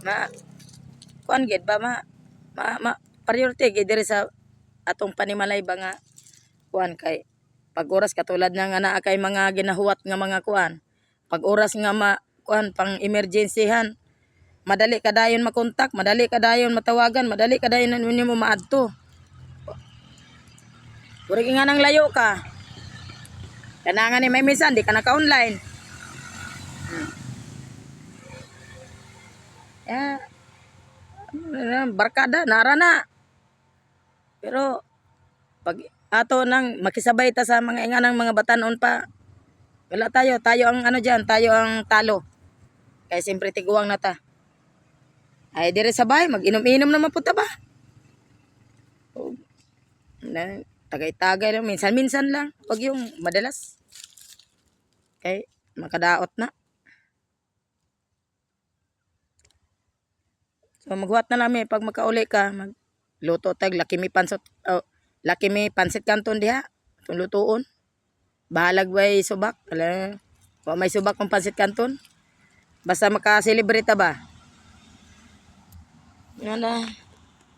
Ma kuan gid ba ma priority gid diri sa atong panimalay ba nga kuan kay pag oras katulad nga naa kay mga ginahuwat nga mga kuan. Pag oras nga kuan pang emergencyhan, madali kadayon makontak, madali kadayon matawagan, madali kadayon nimo maadto. Puro nga nang layo ka. Kanangan ni may minsan di ka naka-online. Barkada nara na. Pero pag ato nang makisabay ta sa mga inganang mga batanon pa, wala tayo ang ano diyan, tayo ang talo. Kaya siyempre tiguang na ta. Ay dire sa bahay mag-inom-inom naman po ta ba? Tagay-tagay lang minsan-minsan lang, wag yung madalas. Kay makadaot na. So maghuwat na namin pag makauli ka, magluto tag laki mi pansit kanton diha. Itong lutuon. Bahalag way subak. Ala, wa may subak ng pansit kanton. Basta maka-celebrate ba. Yan na.